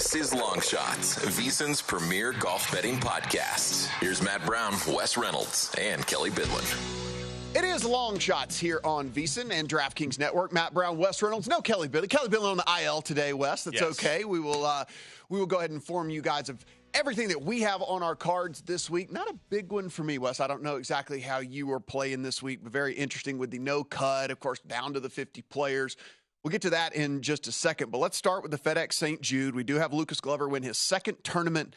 This is Long Shots, VSiN's premier golf betting podcast. Here's Matt Brown, Wes Reynolds, and Kelly Bidlin. It is Long Shots here on VSiN and DraftKings Network. Matt Brown, Wes Reynolds, no Kelly Bidlin. Kelly Bidlin on the IL today, Wes. That's okay. We will go ahead and inform you guys of everything that we have on our cards this week. Not a big one for me, Wes. I don't know exactly how you are playing this week, but very interesting with the no cut, of course, down to the 50 players. We'll get to that in just a second, but let's start with the FedEx St. Jude. We do have Lucas Glover win his second tournament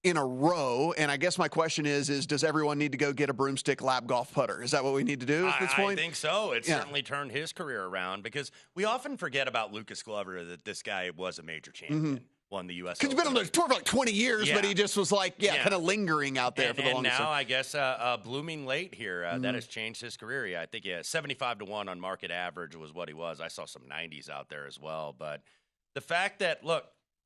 in a row, and I guess my question is does everyone need to go get a broomstick lap golf putter? Is that what we need to do at this point? I think so. It certainly turned his career around because we often forget about Lucas Glover that this guy was a major champion. Won the U.S. Because he's been on the tour for like 20 years, but he just was like, kind of lingering out there for the longest time. And now, I guess, blooming late here, that has changed his career. Yeah, I think 75-1 on market average was what he was. I saw some 90s out there as well. But the fact that, look,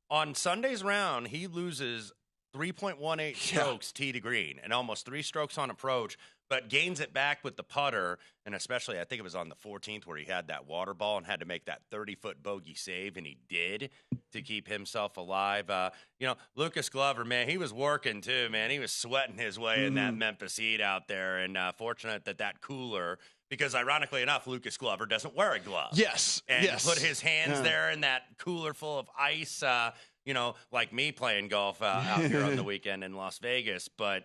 on Sunday's round, he loses 3.18 strokes tee to green and almost 3 strokes on approach, but gains it back with the putter, and especially I think it was on the 14th where he had that water ball and had to make that 30-foot bogey save, and he did to keep himself alive. Lucas Glover, man, he was working too, man. He was sweating his way in that Memphis heat out there, and fortunate that cooler, because ironically enough, Lucas Glover doesn't wear a glove. And put his hands there in that cooler full of ice, like me playing golf out here on the weekend in Las Vegas, but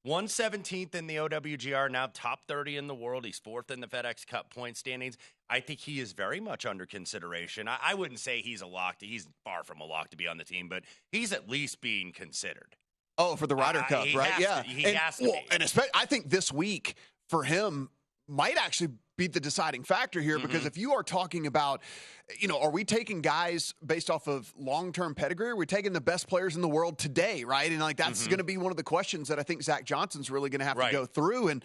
117th in the OWGR, now top 30 in the world. He's 4th in the FedEx Cup point standings. I think he is very much under consideration. I wouldn't say he's a lock. He's far from a lock to be on the team, but he's at least being considered. Oh, for the Ryder Cup, right? He has to be. And especially, I think this week for him might actually be the deciding factor here, because if you are talking about, are we taking guys based off of long-term pedigree? Are we taking the best players in the world today, right? And like that's going to be one of the questions that I think Zach Johnson's really going to have to go through. And,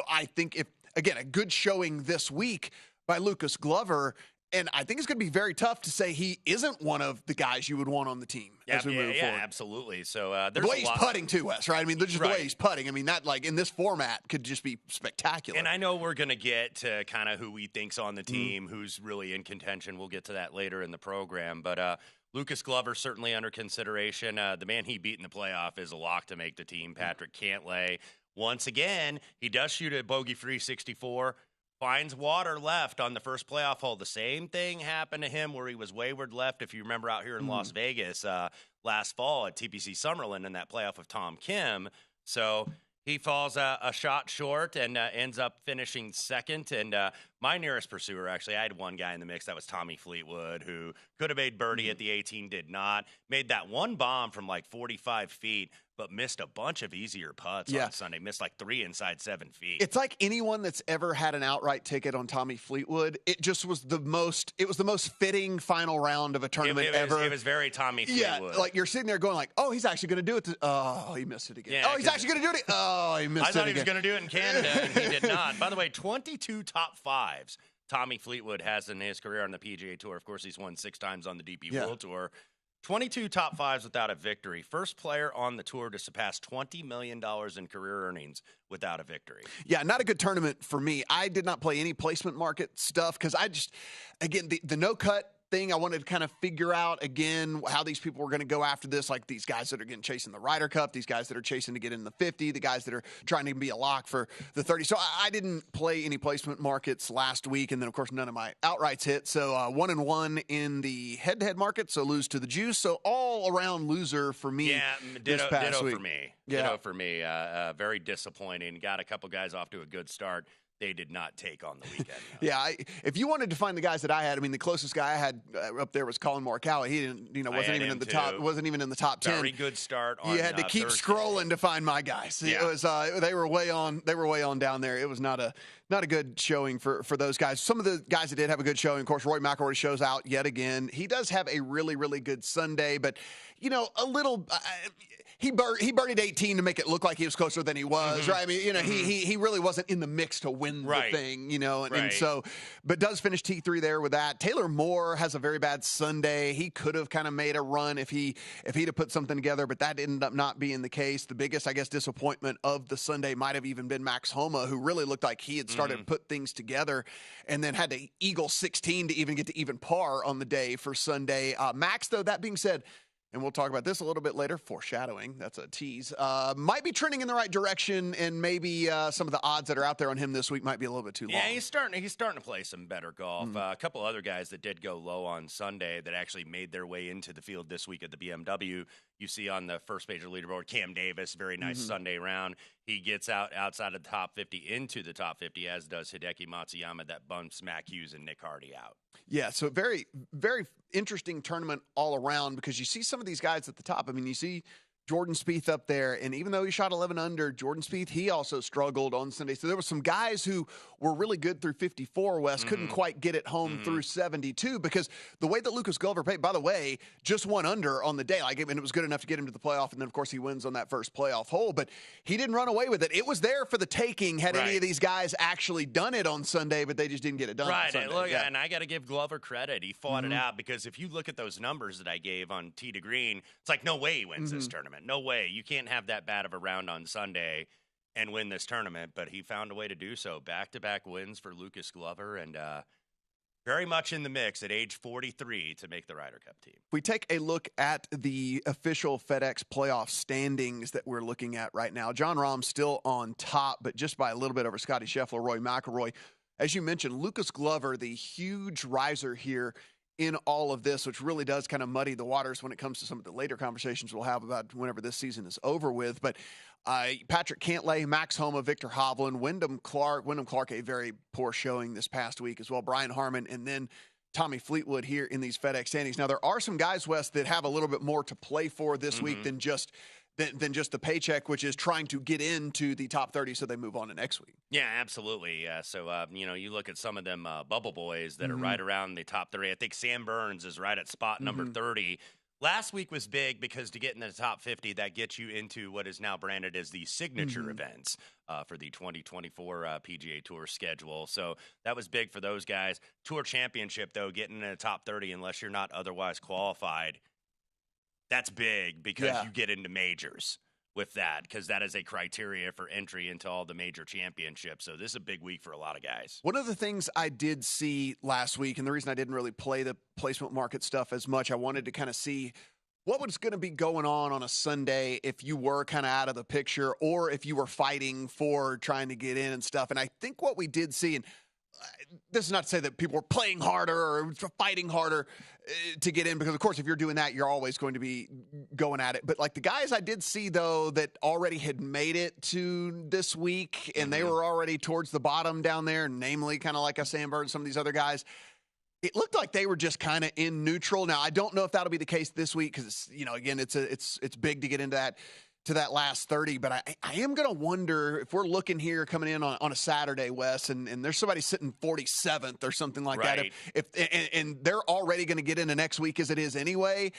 I think if, again, a good showing this week by Lucas Glover, and I think it's going to be very tough to say he isn't one of the guys you would want on the team as we move forward. Yeah, absolutely. So there's the way he's putting too, Wes, right? I mean, just the way he's putting. I mean, that like in this format could just be spectacular. And I know we're going to get to kind of who we think's on the team, who's really in contention. We'll get to that later in the program. But Lucas Glover certainly under consideration. The man he beat in the playoff is a lock to make the team, Patrick Cantlay. Once again, he does shoot a bogey-free 64. Finds water left on the first playoff hole. The same thing happened to him where he was wayward left, if you remember, out here in Las Vegas last fall at TPC Summerlin in that playoff with Tom Kim. So he falls a shot short and ends up finishing second. And my nearest pursuer, actually, I had one guy in the mix. That was Tommy Fleetwood, who could have made birdie at the 18, did not. Made that one bomb from like 45 feet, but missed a bunch of easier putts on Sunday. Missed like 3 inside 7 feet. It's like anyone that's ever had an outright ticket on Tommy Fleetwood. It just was the most fitting final round of a tournament ever. It was very Tommy Fleetwood. Yeah, like you're sitting there going like, oh, he's actually going to do it. Oh, he missed it again. Yeah, oh, he's actually going to do it. Oh, he missed it again. I thought he was going to do it in Canada, and he did not. By the way, 22 top 5s Tommy Fleetwood has in his career on the PGA Tour. Of course, he's won 6 times on the DP World Tour. 22 top 5s without a victory. First player on the tour to surpass $20 million in career earnings without a victory. Yeah, not a good tournament for me. I did not play any placement market stuff because the no-cut thing, I wanted to kind of figure out, again, how these people were going to go after this, like these guys that are getting chasing the Ryder Cup, these guys that are chasing to get in the 50, the guys that are trying to be a lock for the 30. So I didn't play any placement markets last week, and then, of course, none of my outrights hit. So 1-1 in the head-to-head market, so lose to the Juice. So all-around loser for me this past week. For me. Ditto for me. Very disappointing. Got a couple guys off to a good start. They did not take on the weekend. Yeah, if you wanted to find the guys that I had, I mean, the closest guy I had up there was Colin Morikawa. He didn't, wasn't even in the top. Wasn't even in the top 10. Very good start. You had to keep scrolling to find my guys. Yeah. It was they were way on. They were way on down there. It was not a good showing for those guys. Some of the guys that did have a good showing, of course, Roy McIlroy shows out yet again. He does have a really, really good Sunday, but a little. He birdied 18 to make it look like he was closer than he was, right? I mean, he really wasn't in the mix to win the thing, and so, but does finish T3 there with that. Taylor Moore has a very bad Sunday. He could have kind of made a run if he'd have put something together, but that ended up not being the case. The biggest, I guess, disappointment of the Sunday might have even been Max Homa, who really looked like he had started to put things together and then had to eagle 16 to even get to even par on the day for Sunday. Max, though, that being said, and we'll talk about this a little bit later, foreshadowing, that's a tease, might be trending in the right direction, and maybe some of the odds that are out there on him this week might be a little bit too long. Yeah, he's starting to play some better golf. A couple other guys that did go low on Sunday that actually made their way into the field this week at the BMW. You see on the first page of the leaderboard, Cam Davis, very nice Sunday round. He gets outside of the top 50 into the top 50, as does Hideki Matsuyama, that bumps Mac Hughes and Nick Hardy out. Yeah, so very, very interesting tournament all around because you see some of these guys at the top. I mean, you see Jordan Spieth up there, and even though he shot 11 under, Jordan Spieth, he also struggled on Sunday. So there were some guys who were really good through 54, Wes, couldn't quite get it home through 72 because the way that Lucas Glover played, by the way, just 1 under on the day, and it was good enough to get him to the playoff, and then, of course, he wins on that first playoff hole, but he didn't run away with it. It was there for the taking had any of these guys actually done it on Sunday, but they just didn't get it done on Sunday. Look, and I got to give Glover credit. He fought it out because if you look at those numbers that I gave on tee to green, it's like no way he wins this tournament. No way. You can't have that bad of a round on Sunday and win this tournament, but he found a way to do so. Back-to-back wins for Lucas Glover, and very much in the mix at age 43 to make the Ryder Cup team. We take a look at the official FedEx playoff standings that we're looking at right now. Jon Rahm still on top, but just by a little bit over Scotty Scheffler, Rory McIlroy. As you mentioned, Lucas Glover, the huge riser here in all of this, which really does kind of muddy the waters when it comes to some of the later conversations we'll have about whenever this season is over with. But Patrick Cantlay, Max Homa, Victor Hovland, Wyndham Clark, a very poor showing this past week as well, Brian Harman, and then Tommy Fleetwood here in these FedEx standings. Now, there are some guys, Wes, that have a little bit more to play for this week than just the paycheck, which is trying to get into the top 30 so they move on to next week. Yeah, absolutely. So, you look at some of them bubble boys that are right around the top 30. I think Sam Burns is right at spot number 30. Last week was big because to get in the top 50, that gets you into what is now branded as the signature events for the 2024 PGA Tour schedule. So that was big for those guys. Tour Championship, though, getting in the top 30 unless you're not otherwise qualified, that's big because you get into majors with that because that is a criteria for entry into all the major championships. So this is a big week for a lot of guys. One of the things I did see last week, and the reason I didn't really play the placement market stuff as much, I wanted to kind of see what was going to be going on a Sunday if you were kind of out of the picture or if you were fighting for trying to get in and stuff. And I think what we did see, and this is not to say that people were playing harder or fighting harder to get in, because of course if you're doing that you're always going to be going at it, but like the guys I did see though that already had made it to this week and they were already towards the bottom down there, namely kind of like a Sam Burns, some of these other guys, it looked like they were just kind of in neutral. Now I don't know if that'll be the case this week because again it's big to get into that last 30, but I am going to wonder if we're looking here coming in on a Saturday, Wes, and there's somebody sitting 47th or something like that. And they're already going to get into next week as it is anyway.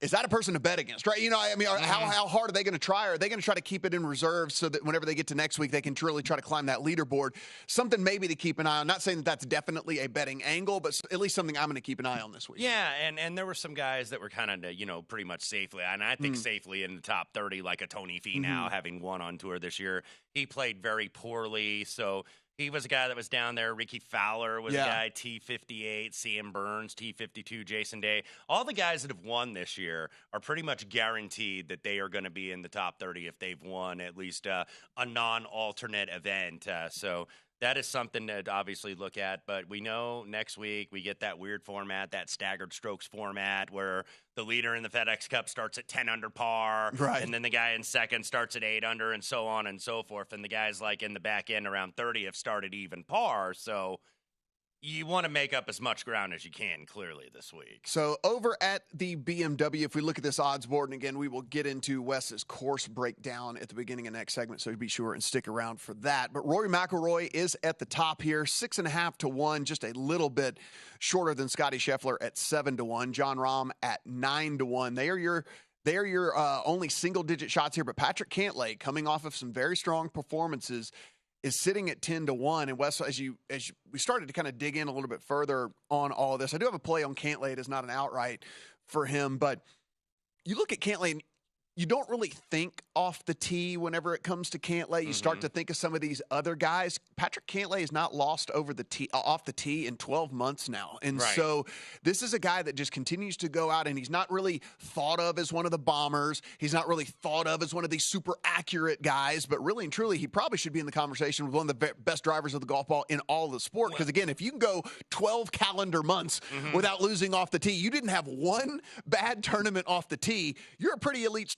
Is that a person to bet against, right? How hard are they going to try? Are they going to try to keep it in reserve so that whenever they get to next week, they can truly try to climb that leaderboard? Something maybe to keep an eye on. Not saying that that's definitely a betting angle, but at least something I'm going to keep an eye on this week. Yeah, and there were some guys that were kind of, pretty much safely, and I think safely in the top 30, like a Tony Finau, having won on tour this year. He played very poorly, so he was a guy that was down there. Ricky Fowler was a guy, T58, Sam Burns, T52, Jason Day. All the guys that have won this year are pretty much guaranteed that they are going to be in the top 30 if they've won at least a non-alternate event. So that is something to obviously look at. But we know next week we get that weird format, that staggered strokes format, where the leader in the FedEx Cup starts at 10 under par, and then the guy in second starts at 8 under, and so on and so forth. And the guys like in the back end around 30 have started even par. So you want to make up as much ground as you can, clearly, this week. So over at the BMW, if we look at this odds board, and again, we will get into Wes's course breakdown at the beginning of next segment, so be sure and stick around for that. But Rory McIlroy is at the top here, 6.5 to 1, just a little bit shorter than Scotty Scheffler at 7 to 1. Jon Rahm at 9 to 1. They are your only single-digit shots here, but Patrick Cantlay, coming off of some very strong performances, is sitting at 10 to 1. And Wes, as we started to kind of dig in a little bit further on all of this, I do have a play on Cantlay. It is not an outright for him, but you look at Cantlay, and you don't really think off the tee whenever it comes to Cantlay. You start to think of some of these other guys. Patrick Cantlay has not lost over the tee, off the tee in 12 months now. And so this is a guy that just continues to go out, and he's not really thought of as one of the bombers. He's not really thought of as one of these super accurate guys, but really and truly, he probably should be in the conversation with one of the best drivers of the golf ball in all the sport. Because again, if you can go 12 calendar months without losing off the tee, you didn't have one bad tournament off the tee, you're a pretty elite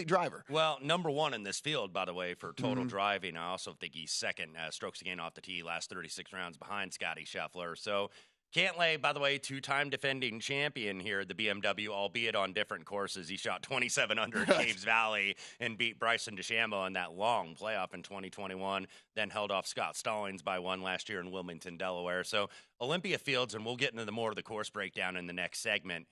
driver. Well, number one in this field, by the way, for total driving. I also think he's second strokes gained off the tee last 36 rounds behind Scotty Scheffler. So Cantlay, by the way, two-time defending champion here at the BMW, albeit on different courses. He shot 27 under at Caves Valley and beat Bryson DeChambeau in that long playoff in 2021, then held off Scott Stallings by one last year in Wilmington, Delaware. So Olympia Fields, and we'll get into more of the course breakdown in the next segment.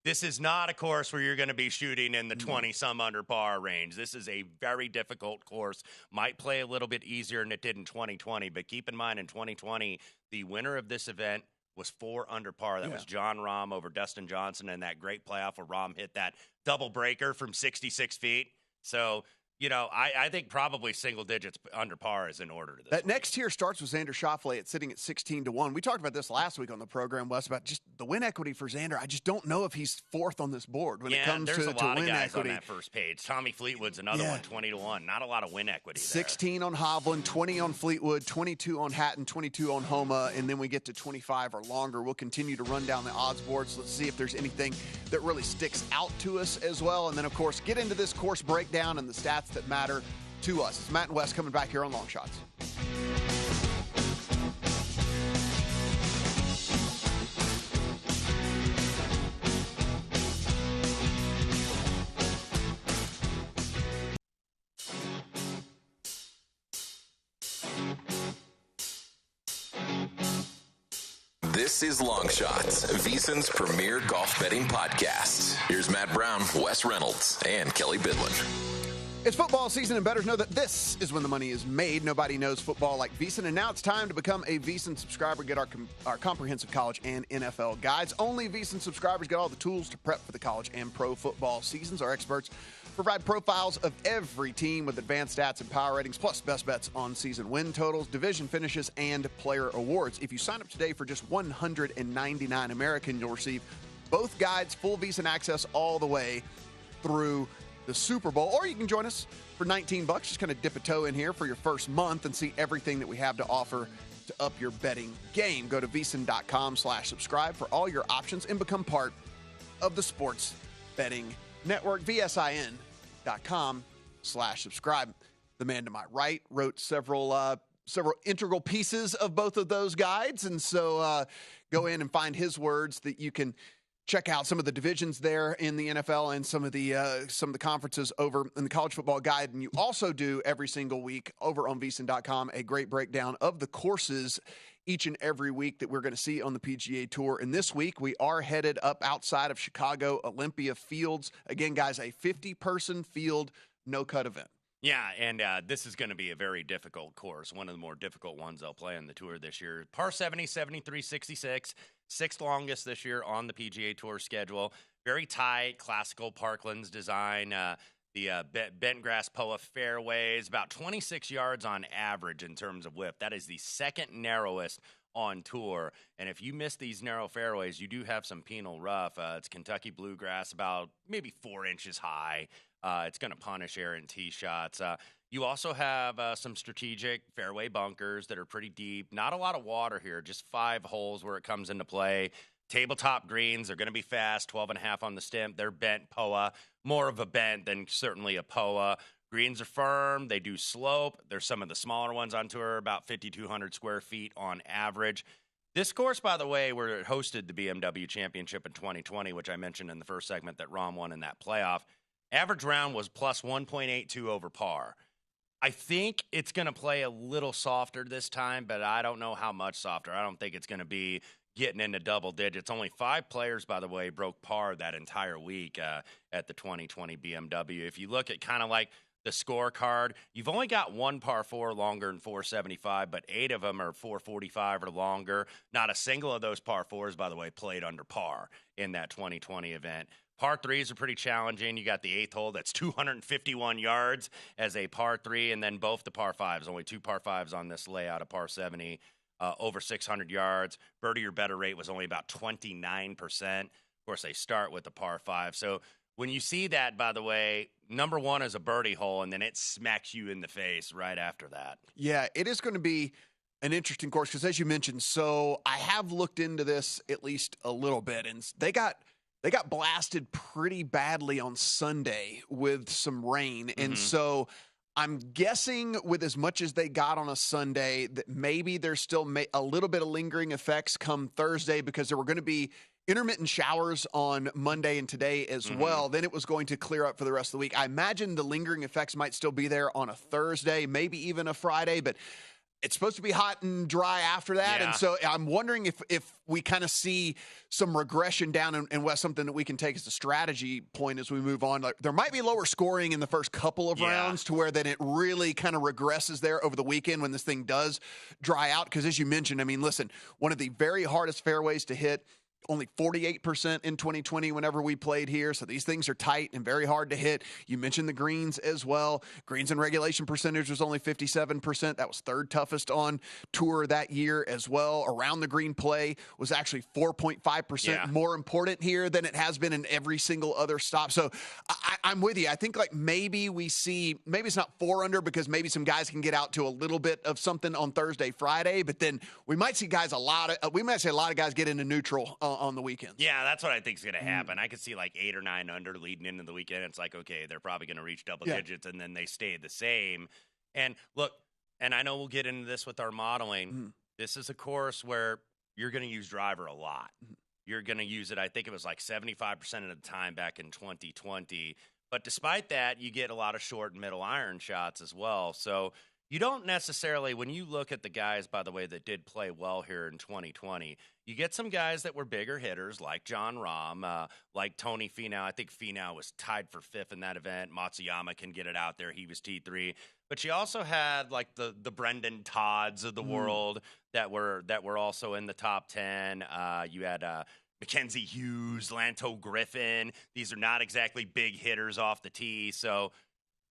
This is not a course where you're going to be shooting in the 20-some under par range. This is a very difficult course. Might play a little bit easier than it did in 2020, but keep in mind in 2020, the winner of this event was 4 under par. That was John Rahm over Dustin Johnson in that great playoff where Rahm hit that double breaker from 66 feet. So, you know, I think probably single digits under par is in order to this. That next tier starts with Xander Schauffele sitting at 16-1. We talked about this last week on the program, Wes, about just the win equity for Xander. I just don't know if he's fourth on this board when it comes to win equity. There's a lot of guys on that first page. Tommy Fleetwood's another one, 20-1. Not a lot of win equity there. 16 on Hovland, 20 on Fleetwood, 22 on Hatton, 22 on Homa, and then we get to 25 or longer. We'll continue to run down the odds boards. Let's see if there's anything that really sticks out to us as well. And then, of course, get into this course breakdown and the stats that matter to us. It's Matt and Wes coming back here on Long Shots. This is Long Shots, VSiN's premier golf betting podcast. Here's Matt Brown, Wes Reynolds, and Kelly Bidlin. It's football season, and bettors know that this is when the money is made. Nobody knows football like VSiN, and now it's time to become a VSiN subscriber. Get our comprehensive college and NFL guides. Only VSiN subscribers get all the tools to prep for the college and pro football seasons. Our experts provide profiles of every team with advanced stats and power ratings, plus best bets on season win totals, division finishes, and player awards. If you sign up today for just $199 American, you'll receive both guides, full VSiN access all the way through the Super Bowl, or you can join us for $19. Just kind of dip a toe in here for your first month and see everything that we have to offer to up your betting game. Go to VSiN.com/subscribe for all your options and become part of the Sports Betting Network. VSIN.com/subscribe. The man to my right wrote several integral pieces of both of those guides, and so go in and find his words that you can check out some of the divisions there in the NFL and some of the conferences over in the college football guide. And you also do every single week over on VSiN.com a great breakdown of the courses each and every week that we're going to see on the PGA Tour. And this week we are headed up outside of Chicago, Olympia Fields. Again, guys, a 50-person field, no-cut event. Yeah, and this is going to be a very difficult course, one of the more difficult ones they'll play on the tour this year. Par 70, 73, 66, sixth longest this year on the PGA Tour schedule. Very tight, classical Parklands design. The bent grass POA fairways, about 26 yards on average in terms of width. That is the second narrowest on tour. And if you miss these narrow fairways, you do have some penal rough. It's Kentucky bluegrass, about maybe 4 inches high. It's going to punish errant tee shots. You also have some strategic fairway bunkers that are pretty deep. Not a lot of water here, just 5 holes where it comes into play. Tabletop greens, they're going to be fast, 12.5 on the stem. They're bent POA, more of a bent than certainly a POA. Greens are firm. They do slope. There's some of the smaller ones on tour, about 5,200 square feet on average. This course, by the way, where it hosted the BMW Championship in 2020, which I mentioned in the first segment that Rahm won in that playoff, average round was plus 1.82 over par. I think it's going to play a little softer this time, but I don't know how much softer. I don't think it's going to be getting into double digits. Only 5 players, by the way, broke par that entire week at the 2020 BMW. If you look at kind of like the scorecard, you've only got 1 par 4 longer than 475, but 8 of them are 445 or longer. Not a single of those par 4s, by the way, played under par in that 2020 event. Par threes are pretty challenging. You got the 8th hole that's 251 yards as a par 3, and then both the par 5s. Only 2 par 5s on this layout, a par 70, over 600 yards. Birdie or better rate was only about 29%. Of course, they start with the par 5. So when you see that, by the way, number 1 is a birdie hole, and then it smacks you in the face right after that. Yeah, it is going to be an interesting course because, as you mentioned, so I have looked into this at least a little bit, and they got blasted pretty badly on Sunday with some rain. And so I'm guessing with as much as they got on a Sunday that maybe there's still a little bit of lingering effects come Thursday because there were going to be intermittent showers on Monday and today as well. Then it was going to clear up for the rest of the week. I imagine the lingering effects might still be there on a Thursday, maybe even a Friday, but it's supposed to be hot and dry after that. Yeah. And so I'm wondering if we kind of see some regression down and Wes, something that we can take as a strategy point as we move on. Like, there might be lower scoring in the first couple of rounds to where then it really kind of regresses there over the weekend when this thing does dry out. Because as you mentioned, I mean, listen, one of the very hardest fairways to hit, only 48% in 2020 whenever we played here. So these things are tight and very hard to hit. You mentioned the greens as well. Greens and regulation percentage was only 57%. That was third toughest on tour that year as well. Around the green play was actually 4.5% more important here than it has been in every single other stop. So I'm with you. I think like maybe we see, maybe it's not 4 under because maybe some guys can get out to a little bit of something on Thursday, Friday, but then we might see guys a lot of guys get into neutral on the weekends. Yeah, that's what I think is going to happen. I could see like 8 or 9 under leading into the weekend. It's like, okay, they're probably going to reach double digits, and then they stay the same. And look, and I know we'll get into this with our modeling. This is a course where you're going to use driver a lot. You're going to use it, I think it was like 75% of the time back in 2020. But despite that, you get a lot of short and middle iron shots as well. So you don't necessarily, when you look at the guys, by the way, that did play well here in 2020, you get some guys that were bigger hitters like John Rahm, like Tony Finau. I think Finau was tied for 5th in that event. Matsuyama can get it out there. He was T3. But you also had like the Brendan Todds of the world that were also in the top 10. You had Mackenzie Hughes, Lanto Griffin. These are not exactly big hitters off the tee. So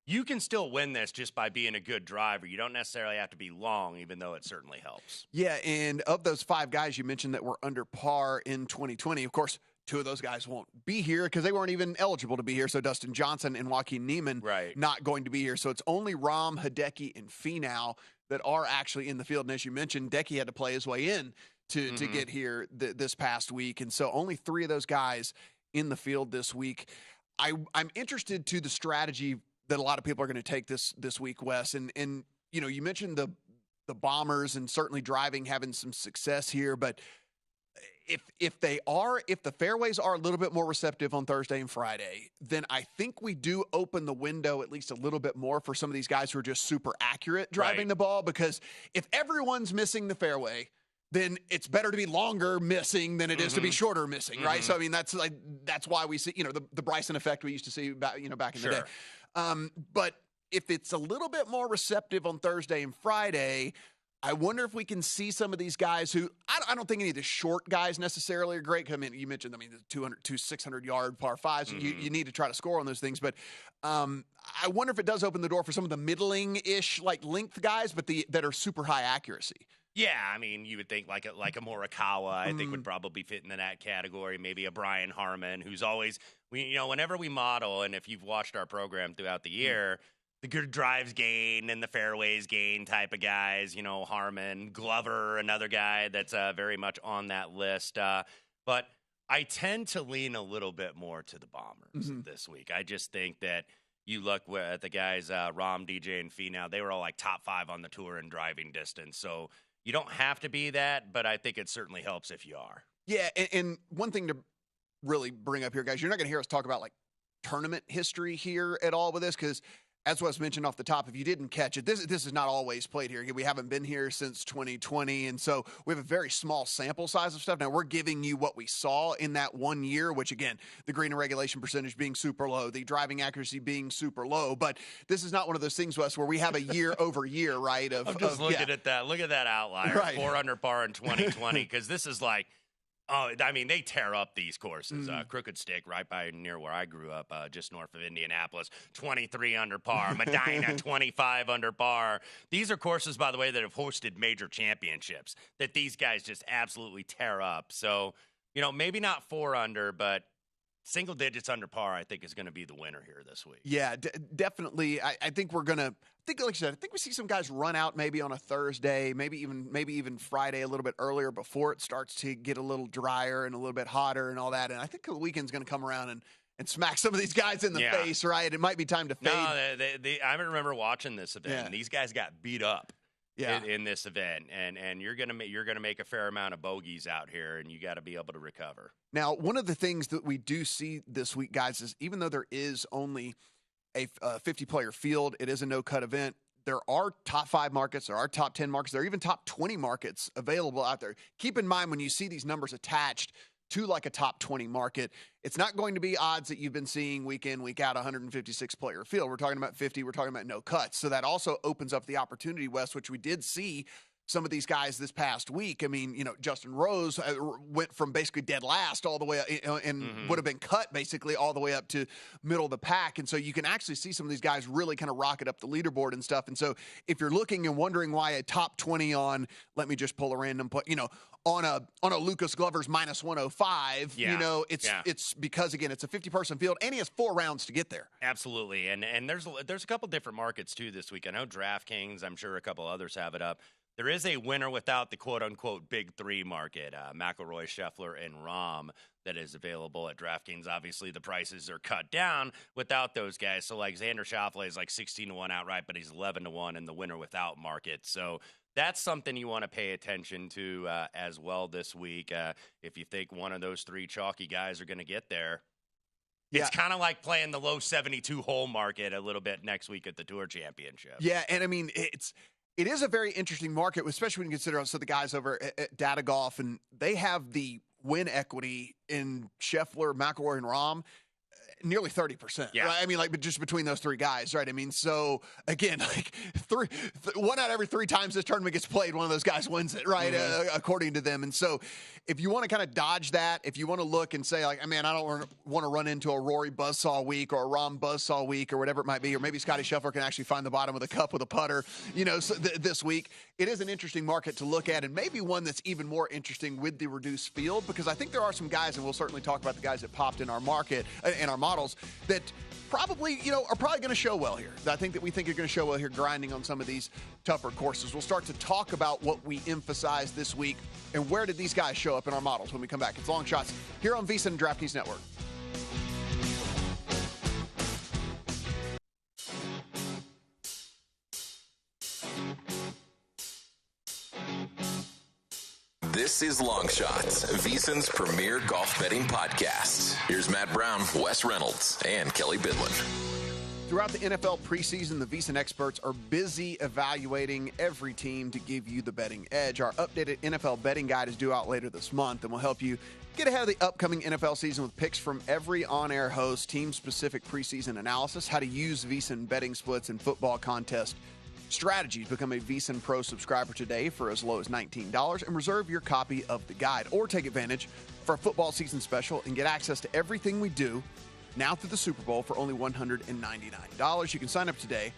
you can still win this just by being a good driver. You don't necessarily have to be long, even though it certainly helps. Yeah, and of those 5 guys you mentioned that were under par in 2020, of course, 2 of those guys won't be here because they weren't even eligible to be here. So Dustin Johnson and Joaquin Niemann not going to be here. So it's only Rahm, Hideki, and Finau that are actually in the field. And as you mentioned, Hideki had to play his way in to get here this past week. And so only 3 of those guys in the field this week. I'm interested to the strategy that a lot of people are going to take this week, Wes. And you know, you mentioned the Bombers and certainly driving having some success here, but if the fairways are a little bit more receptive on Thursday and Friday, then I think we do open the window at least a little bit more for some of these guys who are just super accurate driving the ball, because if everyone's missing the fairway, then it's better to be longer missing than it is to be shorter missing, right? So I mean, that's why we see, you know, the Bryson effect we used to see back in the day. But if it's a little bit more receptive on Thursday and Friday, I wonder if we can see some of these guys who I don't think any of the short guys necessarily are great. I mean, you mentioned, the 600-yard par 5s. You need to try to score on those things. But I wonder if it does open the door for some of the middling-ish, like length guys, but that are super high accuracy. Yeah, I mean, you would think like a Morikawa, I think would probably fit into that category. Maybe a Brian Harmon, who's always, whenever we model, and if you've watched our program throughout the year, the good drives gain and the fairways gain type of guys, Harmon, Glover, another guy that's very much on that list. But I tend to lean a little bit more to the Bombers this week. I just think that you look at the guys, Rahm, DJ, and Finau, they were all like top 5 on the tour in driving distance. So you don't have to be that, but I think it certainly helps if you are. Yeah, and one thing to really bring up here, guys, you're not going to hear us talk about like tournament history here at all with this, because as was mentioned off the top, if you didn't catch it, this is not always played here. We haven't been here since 2020, and so we have a very small sample size of stuff. Now, we're giving you what we saw in that 1 year, which, again, the green and regulation percentage being super low, the driving accuracy being super low, but this is not one of those things, Wes, where we have a year over year, right? I'm just looking at that. Look at that outlier, 4 under par in 2020, because this is like Oh, I mean, they tear up these courses. Crooked Stick, right by near where I grew up, just north of Indianapolis, 23 under par. Medina, 25 under par. These are courses, by the way, that have hosted major championships that these guys just absolutely tear up. So, maybe not 4 under, but single digits under par, I think, is going to be the winner here this week. Yeah, definitely. I think we're going to – like you said, I think we see some guys run out maybe on a Thursday, maybe even Friday a little bit earlier before it starts to get a little drier and a little bit hotter and all that. And I think the weekend's going to come around and smack some of these guys in the face, right? It might be time to fade. No, I remember watching this event. And these guys got beat up. In this event, and you're gonna make a fair amount of bogeys out here, and you got to be able to recover. Now, one of the things that we do see this week, guys, is even though there is only a 50-player field, it is a no-cut event. There are top 5 markets, there are top 10 markets, there are even top 20 markets available out there. Keep in mind when you see these numbers attached to like a top 20 market, it's not going to be odds that you've been seeing week in, week out, 156-player field. We're talking about 50. We're talking about no cuts. So that also opens up the opportunity, Wes, which we did see some of these guys this past week. I mean, Justin Rose went from basically dead last all the way and would have been cut basically all the way up to middle of the pack. And so you can actually see some of these guys really kind of rocket up the leaderboard and stuff. And so if you're looking and wondering why a top 20 on, let me just pull a random on a Lucas Glover's minus 105, it's because, again, it's a 50-person field, and he has 4 rounds to get there. Absolutely. And there's a couple different markets, too, this week. I know DraftKings, I'm sure a couple others have it up. There is a winner without the quote-unquote big 3 market, McIlroy, Scheffler, and Rahm, that is available at DraftKings. Obviously, the prices are cut down without those guys. So, like, Xander Schauffele is like 16-1 outright, but he's 11-1 in the winner without market. So that's something you want to pay attention to as well this week. If you think one of those 3 chalky guys are going to get there, it's kind of like playing the low 72-hole market a little bit next week at the Tour Championship. Yeah, and I mean, it is a very interesting market, especially when you consider also the guys over at Data Golf, and they have the win equity in Scheffler, McIlroy, and Rahm nearly 30%. Yeah. Right? I mean, like, just between those 3 guys, right? I mean, so again, like 1 out of every 3 times this tournament gets played, one of those guys wins it, right? According to them. And so if you want to kind of dodge that, if you want to look and say, like, man, I don't want to run into a Rory Buzzsaw week or a Rahm Buzzsaw week or whatever it might be, or maybe Scotty Scheffler can actually find the bottom of the cup with a putter, this week, it is an interesting market to look at, and maybe one that's even more interesting with the reduced field, because I think there are some guys, and we'll certainly talk about the guys that popped in our market, in our models, that probably, are probably going to show well here. I think we think are going to show well here, grinding on some of these tougher courses. We'll start to talk about what we emphasize this week and where did these guys show up in our models when we come back. It's Long Shots here on VSiN and DraftKings Network. This is Long Shots, VSiN's premier golf betting podcast. Here's Matt Brown, Wes Reynolds, and Kelly Bidlin. Throughout the NFL preseason, the VSiN experts are busy evaluating every team to give you the betting edge. Our updated NFL betting guide is due out later this month and will help you get ahead of the upcoming NFL season with picks from every on-air host, team-specific preseason analysis, how to use VSiN betting splits and football contest strategies. Become a VSiN Pro subscriber today for as low as $19 and reserve your copy of the guide, or take advantage for our football season special and get access to everything we do now through the Super Bowl for only $199. You can sign up today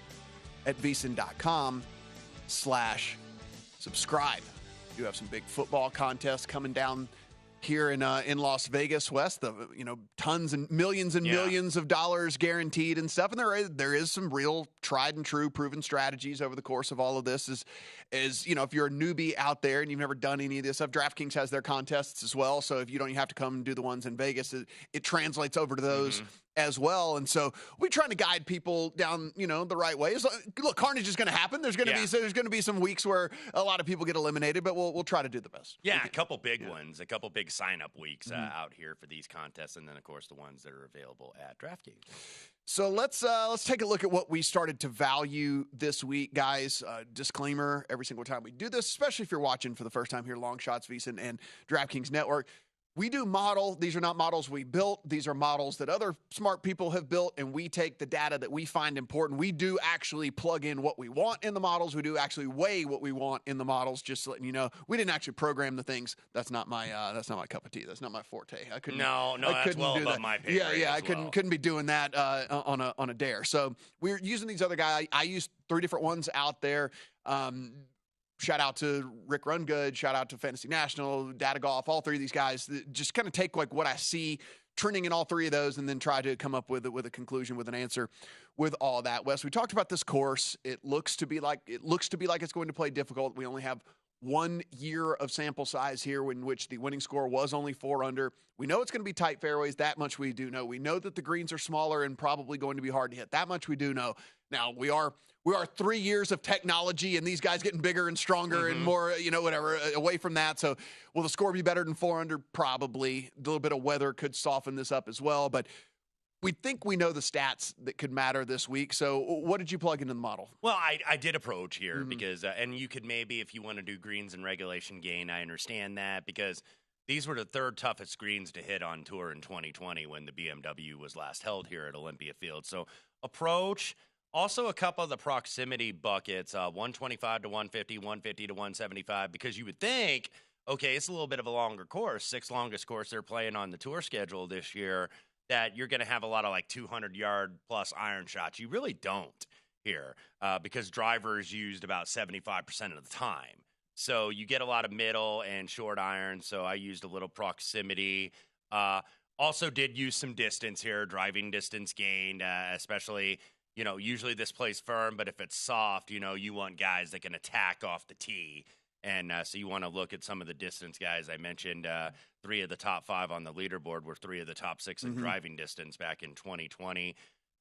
at VSiN.com/subscribe. We do have some big football contests coming down here in Las Vegas, West. Tons and millions of dollars guaranteed and stuff. And there is some real tried and true proven strategies over the course of all of this. Is if you're a newbie out there and you've never done any of this stuff, DraftKings has their contests as well. So if you don't have to come and do the ones in Vegas, it translates over to those as well. And so we're trying to guide people down, the right way. Look, carnage is going to happen. There's going to be some weeks where a lot of people get eliminated, but we'll try to do the best. Yeah, a couple big ones, a couple big sign-up weeks out here for these contests, and then of course the ones that are available at DraftKings. So let's take a look at what we started to value this week, guys. Disclaimer: every single time we do this, especially if you're watching for the first time here, Long Shots, VSiN, and DraftKings Network, we do model. These are not models we built. These are models that other smart people have built, and we take the data that we find important. We do actually plug in what we want in the models. We do actually weigh what we want in the models. Just letting you know, we didn't actually program the things. That's not my cup of tea. That's not my forte. I couldn't. No, I that's well above my pay grade. I couldn't be doing that on a dare. So we're using these other guys. I used 3 different ones out there. Shout out to Rick Rungood. Shout out to Fantasy National, Data Golf, all 3 of these guys. Just kind of take like what I see trending in all 3 of those and then try to come up with a conclusion, with an answer with all that. Wes, we talked about this course. It looks to be like it's going to play difficult. We only have 1 year of sample size here in which the winning score was only 4 under. We know it's going to be tight fairways. That much we do know. We know that the greens are smaller and probably going to be hard to hit. That much we do know. Now, we are 3 years of technology and these guys getting bigger and stronger and more, whatever, away from that. So will the score be better than 4 under? Probably. A little bit of weather could soften this up as well. But we think we know the stats that could matter this week. So what did you plug into the model? Well, I did approach here because, and you could maybe, if you want to do greens and regulation gain, I understand that, because these were the 3rd toughest greens to hit on tour in 2020 when the BMW was last held here at Olympia Fields. So approach. Also, a couple of the proximity buckets, 125 to 150, 150 to 175, because you would think, okay, it's a little bit of a longer course, 6th longest course they're playing on the tour schedule this year, that you're going to have a lot of like 200-yard plus iron shots. You really don't here because drivers used about 75% of the time. So you get a lot of middle and short iron, so I used a little proximity. Also did use some distance here, driving distance gained, especially – usually this plays firm, but if it's soft, you want guys that can attack off the tee. And so you want to look at some of the distance guys. I mentioned 3 of the top 5 on the leaderboard were 3 of the top 6 in driving distance back in 2020.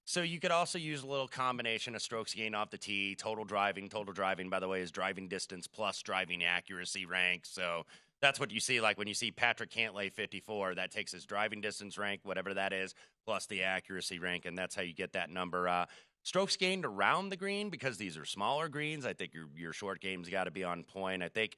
So you could also use a little combination of strokes gained off the tee, total driving. Total driving, by the way, is driving distance plus driving accuracy rank. So that's what you see, like when you see Patrick Cantlay 54, that takes his driving distance rank, whatever that is, plus the accuracy rank, and that's how you get that number. Strokes gained around the green, because these are smaller greens. I think your short game's got to be on point. I think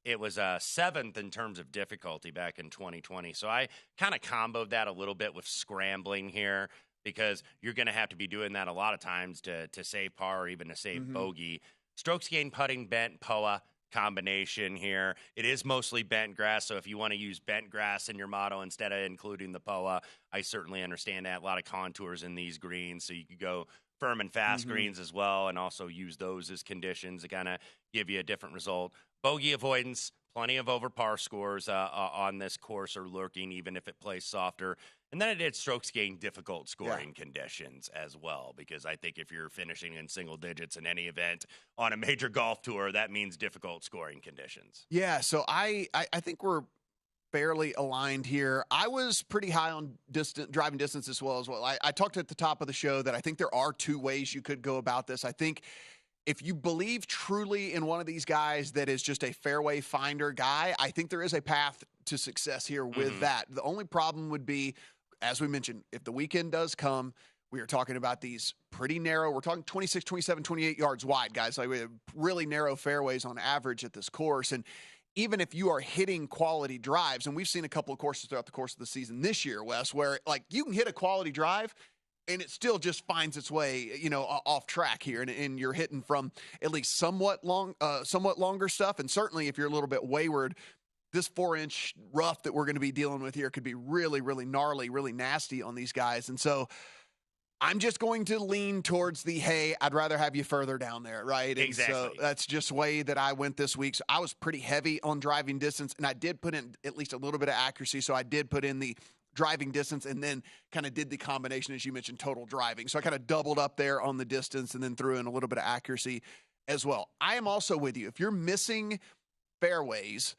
it was 7th in terms of difficulty back in 2020. So I kind of comboed that a little bit with scrambling here, because you're going to have to be doing that a lot of times to save par or even to save bogey. Strokes gained putting, bent, POA combination here. It is mostly bent grass, so if you want to use bent grass in your model instead of including the POA, I certainly understand that. A lot of contours in these greens, so you could go firm and fast greens as well and also use those as conditions to kind of give you a different result. Bogey avoidance, plenty of over par scores on this course are lurking, even if it plays softer. And then I did strokes gain difficult scoring conditions as well, because I think if you're finishing in single digits in any event on a major golf tour, that means difficult scoring conditions. Yeah, so I think we're fairly aligned here. I was pretty high on driving distance as well. I talked at the top of the show that I think there are 2 ways you could go about this. I think if you believe truly in one of these guys that is just a fairway finder guy, I think there is a path to success here with that. The only problem would be, as we mentioned, if the weekend does come, we are talking about these pretty narrow. We're talking 26, 27, 28 yards wide, guys. Like we have really narrow fairways on average at this course. And even if you are hitting quality drives, and we've seen a couple of courses throughout the course of the season this year, Wes, where like you can hit a quality drive and it still just finds its way, off track here. And you're hitting from at least somewhat longer stuff. And certainly if you're a little bit wayward, this 4-inch rough that we're going to be dealing with here could be really, really gnarly, really nasty on these guys. And so I'm just going to lean towards hey, I'd rather have you further down there, right? Exactly. And so that's just the way that I went this week. So I was pretty heavy on driving distance, and I did put in at least a little bit of accuracy. So I did put in the driving distance and then kind of did the combination, as you mentioned, total driving. So I kind of doubled up there on the distance and then threw in a little bit of accuracy as well. I am also with you. If you're missing fairways,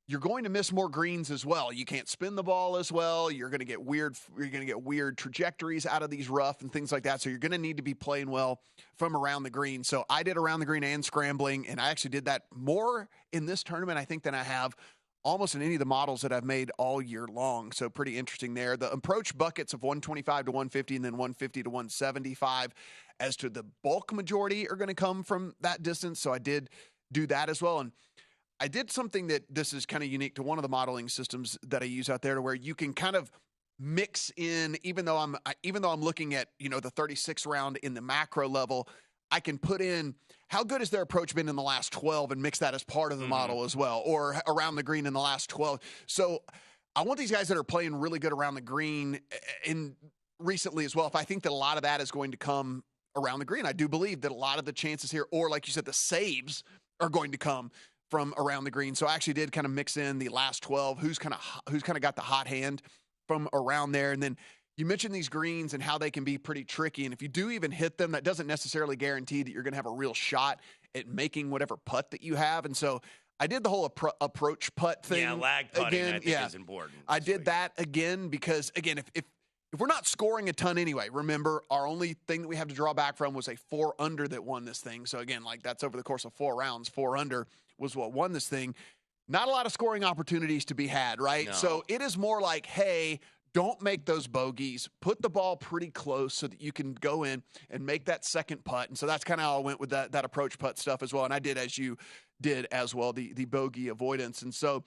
you're going to miss more greens as well. You can't spin the ball as well. You're going to get weird trajectories out of these rough and things like that. So you're going to need to be playing well from around the green. So I did around the green and scrambling, and I actually did that more in this tournament, I think, than I have almost in any of the models that I've made all year long. So pretty interesting there. The approach buckets of 125 to 150 and then 150 to 175 as to the bulk majority are going to come from that distance. So I did do that as well. And I did something that this is kind of unique to one of the modeling systems that I use out there, to where you can kind of mix in, even though I'm looking at, the 36 round in the macro level, I can put in how good has their approach been in the last 12 and mix that as part of the model as well, or around the green in the last 12. So I want these guys that are playing really good around the green in recently as well. If I think that a lot of that is going to come around the green, I do believe that a lot of the chances here, or like you said, the saves are going to come from around the green. So I actually did kind of mix in the last 12, who's kind of got the hot hand from around there. And then you mentioned these greens and how they can be pretty tricky. And if you do even hit them, that doesn't necessarily guarantee that you're going to have a real shot at making whatever putt that you have. And so I did the whole approach putt thing. Yeah, lag putting, I think, is important. I did that again because, again, if we're not scoring a ton anyway, remember, our only thing that we have to draw back from was a 4 under that won this thing. So, again, like that's over the course of 4 rounds. 4 under was what won this thing. Not a lot of scoring opportunities to be had, right? No. So it is more like, hey, don't make those bogeys. Put the ball pretty close so that you can go in and make that second putt. And so that's kind of how I went with that approach putt stuff as well. And I did as you did as well, the bogey avoidance. And so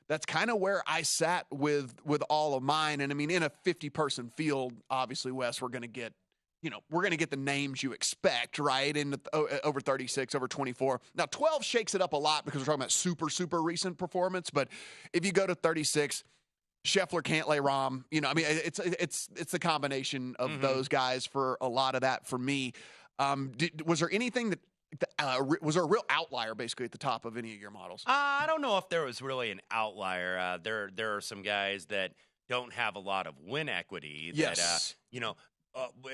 that's kind of where I sat with all of mine. And I mean, in a 50-person field, obviously, Wes, we're going to get the names you expect, right? In over 36, over 24. Now, 12 shakes it up a lot because we're talking about super, super recent performance. But if you go to 36, Scheffler, Cantlay, Rahm, it's the combination of those guys for a lot of that for me. Was there anything that was there a real outlier basically at the top of any of your models? I don't know if there was really an outlier. There are some guys that don't have a lot of win equity. Yes. That,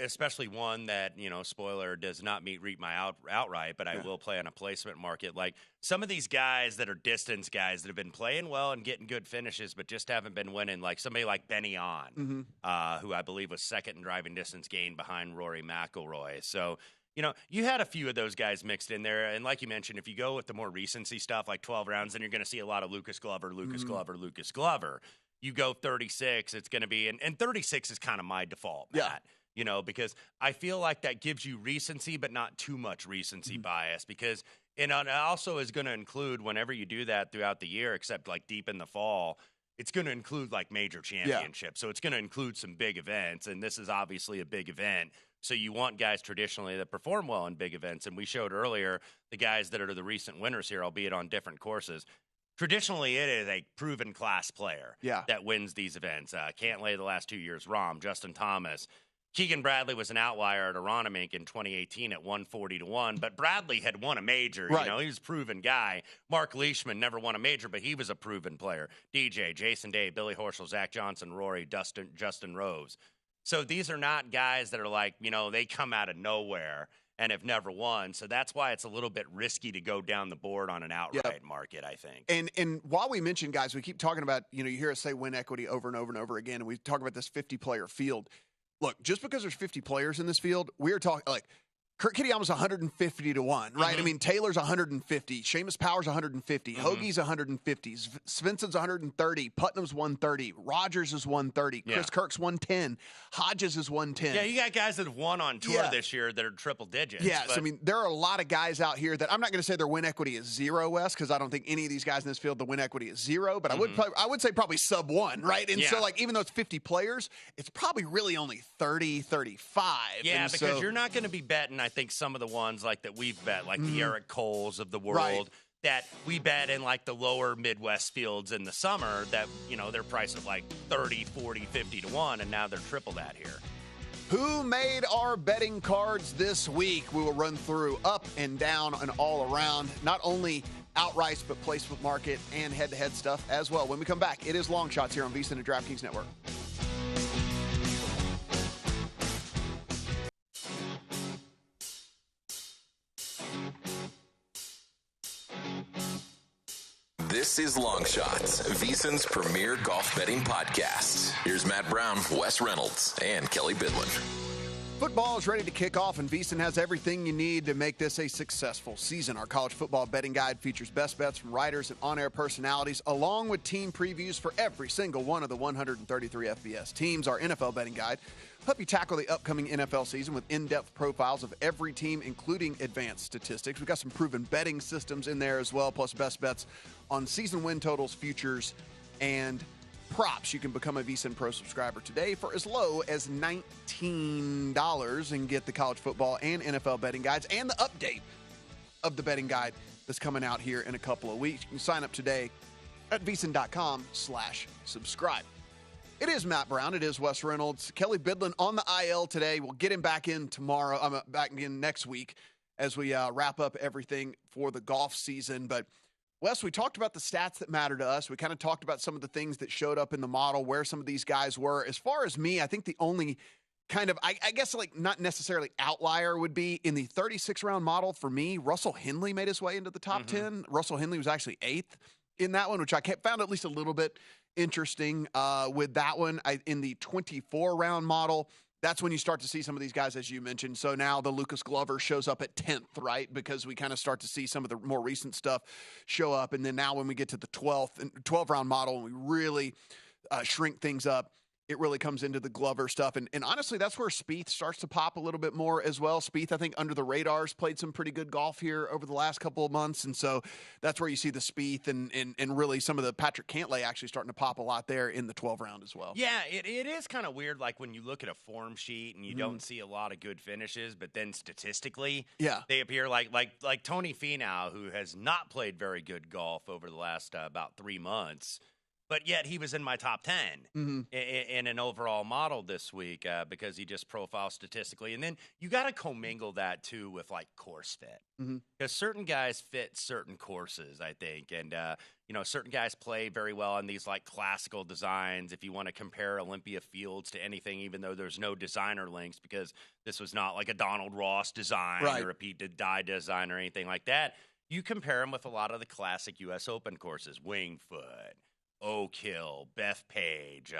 especially one that, spoiler, does not meet my outright, but I will play on a placement market. Like some of these guys that are distance guys that have been playing well and getting good finishes, but just haven't been winning, like somebody like Benny On, who I believe was second in driving distance gain behind Rory McIlroy. So, you had a few of those guys mixed in there. And like you mentioned, if you go with the more recency stuff, like 12 rounds, then you're going to see a lot of Lucas Glover. You go 36, it's going to be, and 36 is kind of my default, Matt. Because I feel like that gives you recency, but not too much recency bias. Because it also is going to include, whenever you do that throughout the year, except like deep in the fall, it's going to include like major championships. So it's going to include some big events. And this is obviously a big event. So you want guys traditionally that perform well in big events. And we showed earlier the guys that are the recent winners here, albeit on different courses. Traditionally, it is a proven class player that wins these events. Cantlay the last 2 years, Rahm, Justin Thomas. Keegan Bradley was an outlier at Aronimink in 2018 at 140-1, but Bradley had won a major. Right. He was a proven guy. Mark Leishman never won a major, but he was a proven player. DJ, Jason Day, Billy Horschel, Zach Johnson, Rory, Justin Rose. So these are not guys that are like, they come out of nowhere and have never won. So that's why it's a little bit risky to go down the board on an outright market, I think. And while we mention guys, we keep talking about, you hear us say win equity over and over and over again, and we talk about this 50-player field. Look, just because there's 50 players in this field, we're talking like Kurt Kitayama's 150-1, right? I mean, Taylor's 150, Seamus Power's 150, Hoagie's 150, Svensson's 130, Putnam's 130, Rogers is 130, Chris Kirk's 110, Hodges is 110. Yeah, you got guys that have won on tour this year that are triple digits. Yeah, so I mean, there are a lot of guys out here that I'm not going to say their win equity is 0, Wes, because I don't think any of these guys in this field, the win equity is 0, but I would say probably sub 1, right? And so, like, even though it's 50 players, it's probably really only 30, 35. Yeah, and because you're not going to be betting, I think, some of the ones like that we've bet, like the Eric Coles of the world, that we bet in like the lower Midwest fields in the summer that, they're priced at like 30, 40, 50-1, and now they're triple that here. Who made our betting cards this week? We will run through up and down and all around, not only outright, but placement market and head-to-head stuff as well. When we come back, it is Long Shots here on VSiN and DraftKings Network. This is Long Shots, VSiN's premier golf betting podcast. Here's Matt Brown, Wes Reynolds, and Kelly Bidlin. Football is ready to kick off, and VSiN has everything you need to make this a successful season. Our college football betting guide features best bets from writers and on-air personalities, along with team previews for every single one of the 133 FBS teams. Our NFL betting guide help you tackle the upcoming NFL season with in-depth profiles of every team, including advanced statistics. We've got some proven betting systems in there as well, plus best bets on season win totals, futures, and props. You can become a VSiN Pro subscriber today for as low as $19 and get the college football and NFL betting guides and the update of the betting guide that's coming out here in a couple of weeks. You can sign up today at VSiN.com/subscribe. It is Matt Brown. It is Wes Reynolds. Kelly Bidlin on the IL today. We'll get him back in tomorrow. I'm back in next week as we wrap up everything for the golf season. But Wes, we talked about the stats that matter to us. We kind of talked about some of the things that showed up in the model, where some of these guys were. As far as me, I think the only kind of, I guess, like not necessarily outlier would be in the 36-round model for me. Russell Henley made his way into the top 10. Russell Henley was actually 8th in that one, which I found at least a little bit interesting with that one. In the 24-round model, that's when you start to see some of these guys, as you mentioned. So now the Lucas Glover shows up at 10th, right? Because we kind of start to see some of the more recent stuff show up. And then now when we get to the 12-round model and we really shrink things up, it really comes into the Glover stuff. And honestly, that's where Spieth starts to pop a little bit more as well. Spieth, I think, under the radars, played some pretty good golf here over the last couple of months. And so that's where you see the Spieth and really some of the Patrick Cantlay actually starting to pop a lot there in the 12-round as well. Yeah, it is kind of weird, like when you look at a form sheet and you don't see a lot of good finishes, but then statistically, they appear like Tony Finau, who has not played very good golf over the last about 3 months. But yet he was in my top 10 in an overall model this week because he just profiles statistically. And then you got to commingle that, too, with, like, course fit. Because certain guys fit certain courses, I think. And, certain guys play very well on these, like, classical designs. If you want to compare Olympia Fields to anything, even though there's no designer links, because this was not like a Donald Ross design or a Pete Dye design or anything like that, you compare them with a lot of the classic U.S. Open courses, Wingfoot, Oak Hill, Bethpage,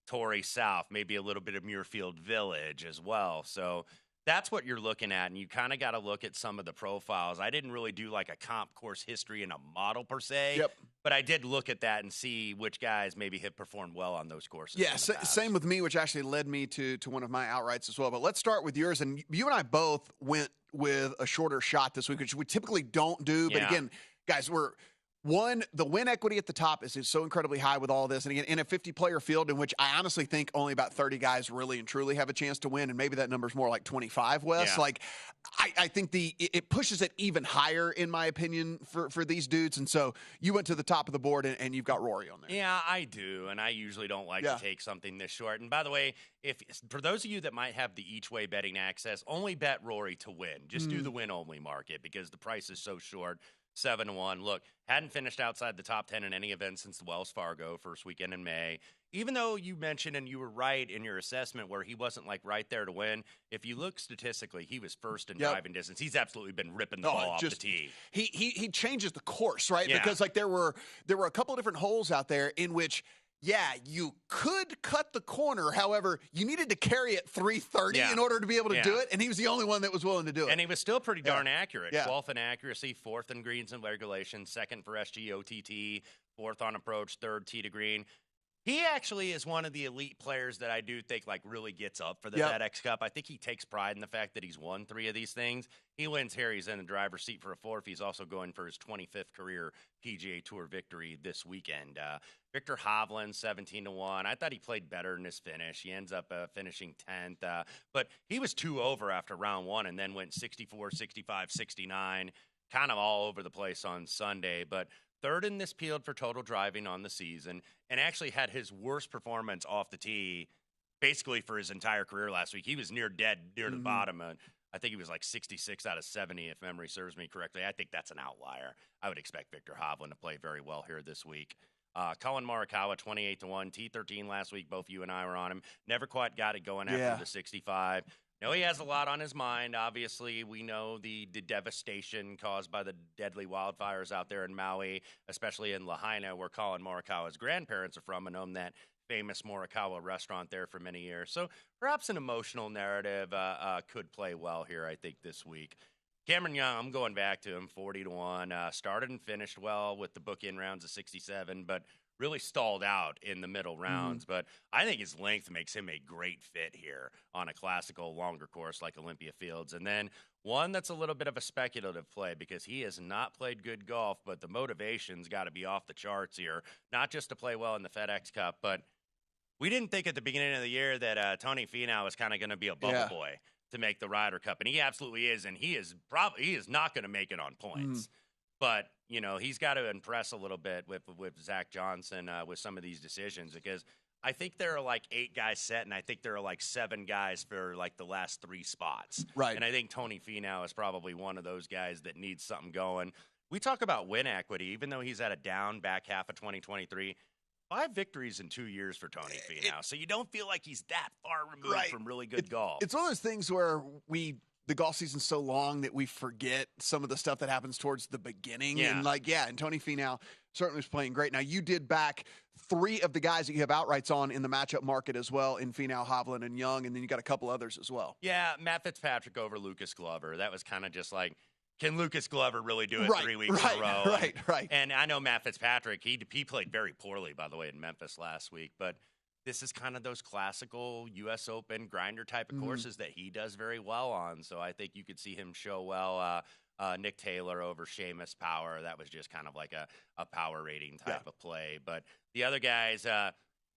Torrey South, maybe a little bit of Muirfield Village as well. So that's what you're looking at, and you kind of got to look at some of the profiles. I didn't really do like a comp course history and a model per se, but I did look at that and see which guys maybe have performed well on those courses. Yeah, same with me, which actually led me to one of my outrights as well. But let's start with yours, and you and I both went with a shorter shot this week, which we typically don't do. But again, guys, the win equity at the top is so incredibly high with all this. And again, in a 50-player field in which I honestly think only about 30 guys really and truly have a chance to win, and maybe that number's more like 25, Wes. Like, I think it pushes it even higher, in my opinion, for these dudes. And so you went to the top of the board, and you've got Rory on there. Yeah, I do, and I usually don't like to take something this short. And by the way, for those of you that might have the each-way betting access, only bet Rory to win. Just do the win-only market because the price is so short. 7-1. Look, hadn't finished outside the top 10 in any event since the Wells Fargo first weekend in May. Even though you mentioned, and you were right in your assessment, where he wasn't like right there to win, if you look statistically, he was first in driving distance. He's absolutely been ripping the ball off the tee. He changes the course, right? Because like there were a couple of different holes out there in which you could cut the corner. However, you needed to carry it 330 in order to be able to do it, and he was the only one that was willing to do it. And he was still pretty darn accurate. 12th in accuracy, 4th in greens and regulation, 2nd for SGOTT, 4th on approach, 3rd tee to green. He actually is one of the elite players that I do think like really gets up for the FedEx Cup. I think he takes pride in the fact that he's won 3 of these things. He wins here. He's in the driver's seat for a 4th. He's also going for his 25th career PGA Tour victory this weekend. Victor Hovland, 17-1. I thought he played better in his finish. He ends up finishing 10th. But he was 2 over after round 1 and then went 64, 65, 69, kind of all over the place on Sunday. But 3rd in this field for total driving on the season, and actually had his worst performance off the tee basically for his entire career last week. He was near dead, near the bottom. I think he was like 66 out of 70, if memory serves me correctly. I think that's an outlier. I would expect Victor Hovland to play very well here this week. Colin Morikawa, 28-1, T13 last week. Both you and I were on him. Never quite got it going after the 65. No, he has a lot on his mind. Obviously, we know the devastation caused by the deadly wildfires out there in Maui, especially in Lahaina, where Colin Morikawa's grandparents are from, and know that famous Morikawa restaurant there for many years. So perhaps an emotional narrative could play well here, I think, this week. Cameron Young, I'm going back to him, 40-1. Started and finished well with the book-in rounds of 67, but really stalled out in the middle rounds. But I think his length makes him a great fit here on a classical longer course like Olympia Fields. And then one that's a little bit of a speculative play because he has not played good golf, but the motivation's got to be off the charts here, not just to play well in the FedEx Cup, but we didn't think at the beginning of the year that Tony Finau was kind of going to be a bubble boy to make the Ryder Cup, and he absolutely is, and he is not going to make it on points. But, you know, he's got to impress a little bit with Zach Johnson with some of these decisions because I think there are like 8 guys set, and I think there are like 7 guys for like the last 3 spots. Right. And I think Tony Finau is probably one of those guys that needs something going. We talk about win equity, even though he's at a down back half of 2023. 5 victories in 2 years for Tony Finau. So you don't feel like he's that far removed from really good golf. It's one of those things where the golf season's so long that we forget some of the stuff that happens towards the beginning. Yeah. And Tony Finau certainly was playing great. Now, you did back 3 of the guys that you have outrights on in the matchup market as well in Finau, Hovland, and Young, and then you got a couple others as well. Yeah, Matt Fitzpatrick over Lucas Glover. That was kind of just like, can Lucas Glover really do it 3 weeks in a row? Right. And I know Matt Fitzpatrick, he played very poorly, by the way, in Memphis last week, but this is kind of those classical U.S. Open grinder type of courses that he does very well on. So I think you could see him show well. Nick Taylor over Seamus Power. That was just kind of like a power rating type of play. But the other guys,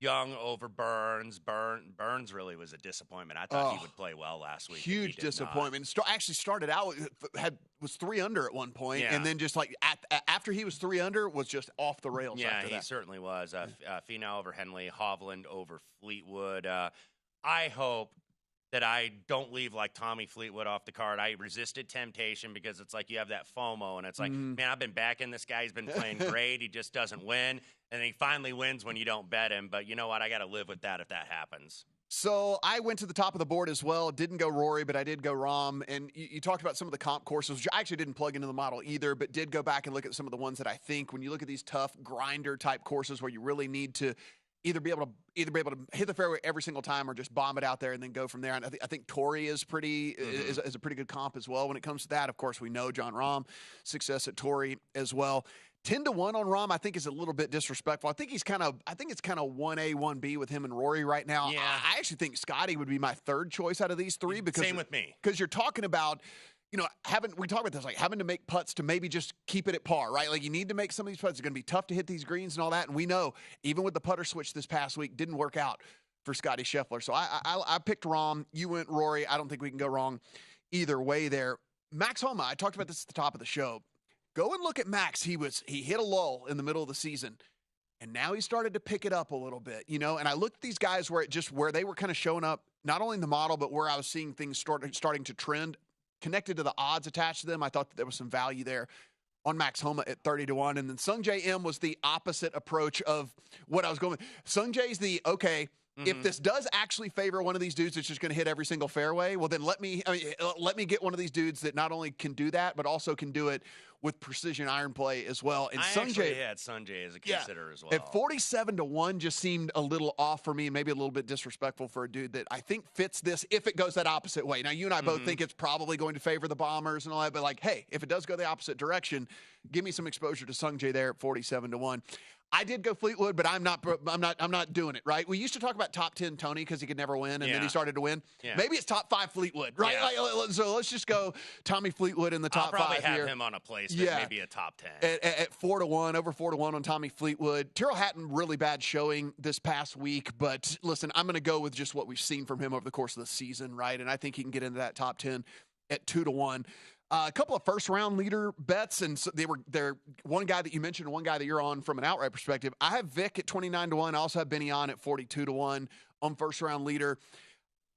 Young over Burns. Burns really was a disappointment. I thought he would play well last week. Huge disappointment. Actually started out, was 3 under at one point, and then just like after he was 3 under, was just off the rails. Yeah, after that. He certainly was. Finau over Henley, Hovland over Fleetwood. I hope that I don't leave like Tommy Fleetwood off the card. I resisted temptation because it's like you have that FOMO, and it's like, man, I've been backing this guy. He's been playing great. He just doesn't win. And then he finally wins when you don't bet him. But you know what? I got to live with that if that happens. So I went to the top of the board as well. Didn't go Rory, but I did go Rahm. And you talked about some of the comp courses, which I actually didn't plug into the model either, but did go back and look at some of the ones that I think when you look at these tough grinder type courses where you really need to either be able to hit the fairway every single time or just bomb it out there and then go from there. And I think Torrey is is a pretty good comp as well when it comes to that. Of course, we know Jon Rahm success at Torrey as well. 10-1 on Rahm, I think, is a little bit disrespectful. I think it's kind of 1A, 1B with him and Rory right now. Yeah. I actually think Scotty would be my 3rd choice out of these 3 because same with me. Because you're talking about, you know, we talk about this, like having to make putts to maybe just keep it at par, right? Like you need to make some of these putts. It's going to be tough to hit these greens and all that. And we know, even with the putter switch this past week, didn't work out for Scotty Scheffler. So I picked Rahm. You went Rory. I don't think we can go wrong either way there. Max Homa, I talked about this at the top of the show. Go and look at Max. He hit a lull in the middle of the season, and now he started to pick it up a little bit, you know. And I looked at these guys where they were kind of showing up, not only in the model, but where I was seeing things starting to trend, connected to the odds attached to them. I thought that there was some value there on Max Homa at 30-1. And then Sung Jae M was the opposite approach of what I was going with. Sung Jae's the, okay, if this does actually favor one of these dudes that's just going to hit every single fairway, well, then let me get one of these dudes that not only can do that, but also can do it with precision iron play as well. And I actually had Sungjae as a consider as well. At 47-1 just seemed a little off for me and maybe a little bit disrespectful for a dude that I think fits this if it goes that opposite way. Now, you and I both think it's probably going to favor the Bombers and all that, but like, hey, if it does go the opposite direction, give me some exposure to Sungjae there at 47-1. I did go Fleetwood, but I'm not doing it, right? We used to talk about top 10 Tony because he could never win, and then he started to win. Yeah. Maybe it's top 5 Fleetwood, right? Yeah. So let's just go Tommy Fleetwood in the top 5 here. I'll probably have him on a place that maybe a top 10. At 4-1, over 4-1 on Tommy Fleetwood. Tyrrell Hatton, really bad showing this past week, but listen, I'm going to go with just what we've seen from him over the course of the season, right? And I think he can get into that top 10 at 2-1. A couple of first-round leader bets, and so they're one guy that you mentioned, one guy that you're on from an outright perspective. I have Vic at 29-1. I also have Benny on at 42-1 on first-round leader.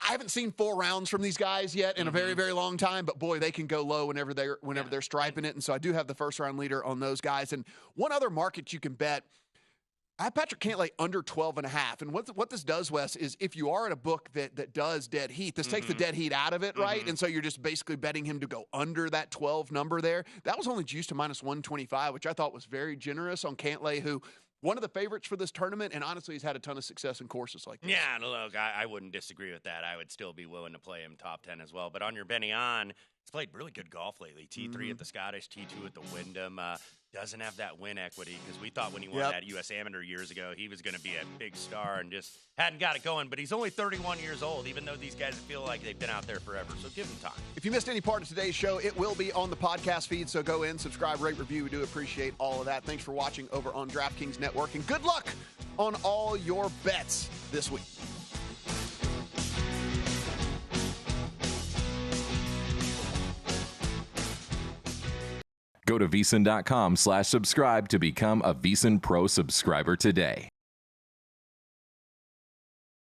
I haven't seen 4 rounds from these guys yet in a very, very long time, but boy, they can go low whenever they're striping it, and so I do have the first-round leader on those guys. And one other market you can bet, I have Patrick Cantlay under 12.5. And what this does, Wes, is if you are at a book that does dead heat, this takes the dead heat out of it, right? And so you're just basically betting him to go under that 12 number there. That was only juiced to -125, which I thought was very generous on Cantlay, who one of the favorites for this tournament, and honestly, he's had a ton of success in courses like this. Yeah, look, I wouldn't disagree with that. I would still be willing to play him top 10 as well. But on your Benny On, he's played really good golf lately. T3 at the Scottish, T2 at the Wyndham. Doesn't have that win equity because we thought when he won that U.S. Amateur years ago, he was going to be a big star and just hadn't got it going. But he's only 31 years old, even though these guys feel like they've been out there forever. So give him time. If you missed any part of today's show, it will be on the podcast feed. So go in, subscribe, rate, review. We do appreciate all of that. Thanks for watching over on DraftKings Network. And good luck on all your bets this week. Go to VSiN.com/subscribe to become a VSiN Pro subscriber today.